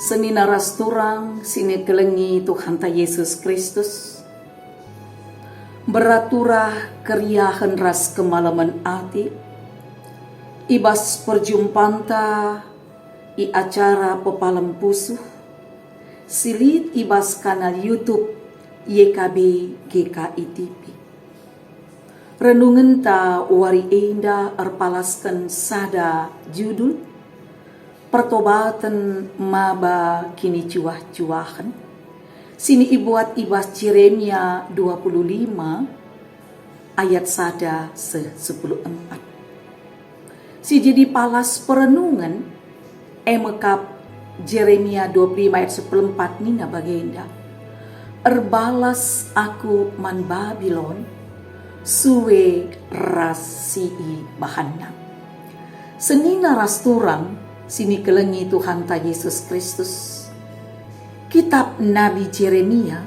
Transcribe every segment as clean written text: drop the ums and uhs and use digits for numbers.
Seni naras turang sini kelengi Tuhan ta Yesus Kristus. Beraturah keriahan ras kemalaman ati. Ibas perjumpaan ta i acara pepalam pusuh. Silit ibas kanal YouTube YKB GKI TV. Renungan ta wari enda erpalaskan sada judul pertobatan maba kini cuah-cuahan. Sini ibuat ibas Yeremia 25 ayat sada se-14. Si jadi palas perenungan emekap Yeremia 25 ayat 14 nina bagenda. Erbalas aku man Babylon suwe rasii bahanna. Senina rasturang sini kelengi Tuhan ta Yesus Kristus. Kitab Nabi Yeremia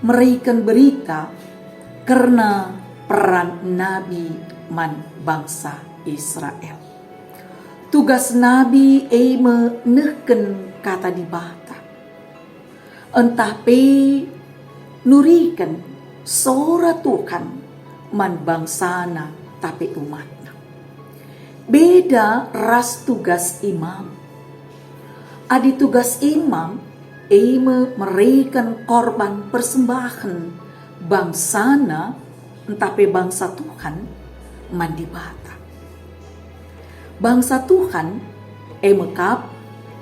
memberikan berita karena peran Nabi man bangsa Israel. Tugas Nabi menehken kata di bata. Entah pe nurikan sora Tuhan man bangsana tapi umatna. Beda ras tugas imam. Adi tugas imam memberikan korban persembahan bangsana entape bangsa Tuhan mandibata. Bangsa Tuhan mekap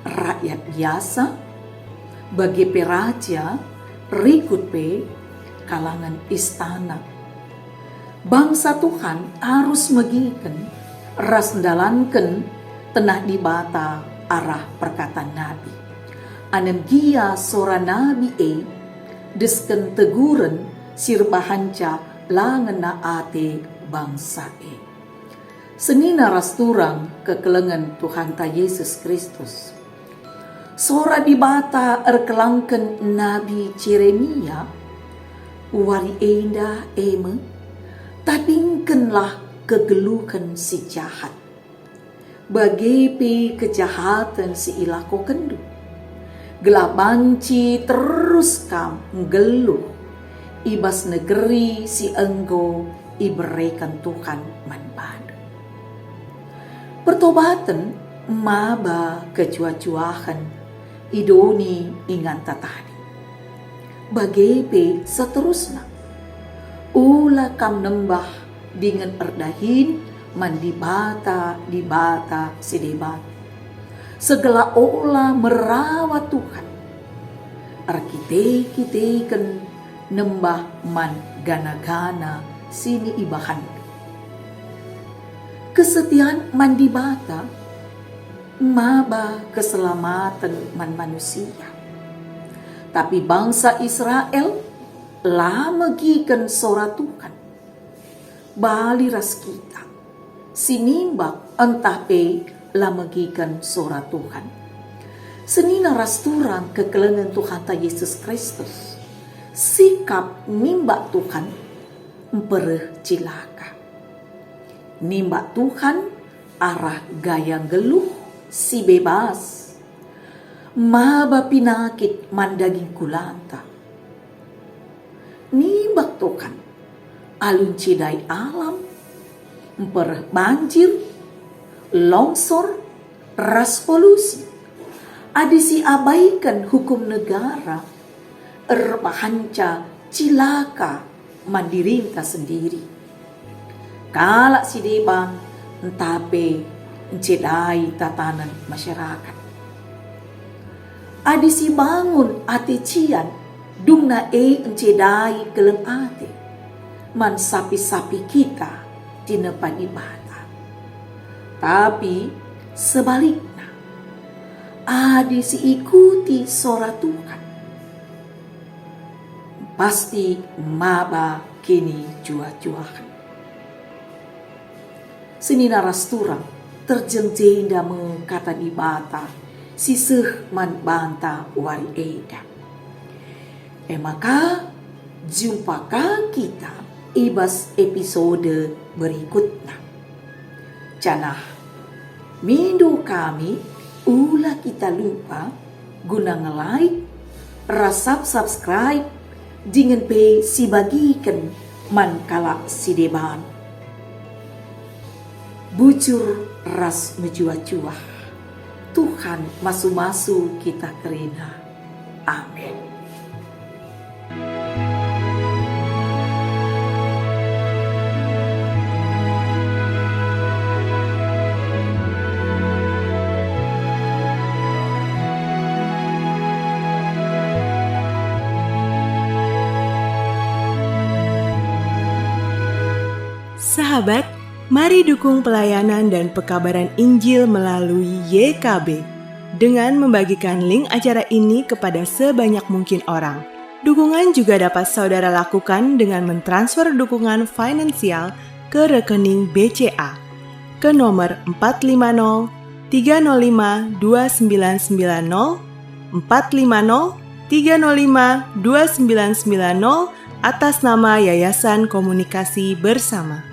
rakyat biasa bagi peraja rikut pe kalangan istana. Bangsa Tuhan harus megiken ras ndalanken tenah dibata arah perkataan Nabi. Anem gia sora Nabi desken teguren sirbahanca langena ate bangsa Senina rasturang kekelengan Tuhan ta Yesus Kristus. Sora dibata erkelangken Nabi Yeremia wari enda tadingkenlah kegelukan si jahat. Bagepe kejahatan si ilako kendu. Gelabanci terus kam ngeluh. Ibas negeri si enggo iberikan Tuhan manbadu. Pertobatan maba kecua-cuahan idoni ingan tatani. Bagepe seterusnya. Ula kam nembah dengan erdahin mandibata dibata sedebat. Segala olah merawat Tuhan. Arkiteken nembah man gana-gana sini ibahan. Kesetiaan mandibata maba keselamatan man manusia. Tapi bangsa Israel lama gikan sora Tuhan. Bali ras kita sinimbak entah pe lamegikan sora Tuhan. Senina ras turang kekelengan Tuhan ta Yesus Kristus. Sikap nimbak Tuhan empereh cilaka. Nimbak Tuhan arah gaya geluh si bebas. Maba pinakit mandaging kulanta. Nimbak Tuhan alun cidai alam, banjir, longsor, ras polusi. Adisi abaikan hukum negara, erbahanca cilaka mandirinta sendiri. Kalak si debang entape cidai tatanan masyarakat. Adisi bangun ate cian, dungna encedai keleng ate. Man sapi-sapi kita di depan ibadah. Tapi sebaliknya, adi si ikuti sora Tuhan. Pasti maba kini jua-juahan. Senina rasturang terjengjenda mengkata di bata siseh man banta wari eda. Maka jumpakah kita ibas episode berikutnya. Canah, minggu kami ulah kita lupa guna nge-like, rasap subscribe, dengan pe si bagikan man kala si deban. Bujur ras menjua-jua, Tuhan masu-masu kita kerina. Amin. Sahabat, mari dukung pelayanan dan pekabaran Injil melalui YKB dengan membagikan link acara ini kepada sebanyak mungkin orang. Dukungan juga dapat saudara lakukan dengan mentransfer dukungan finansial ke rekening BCA ke nomor 450 305 2990 450 305 2990 atas nama Yayasan Komunikasi Bersama.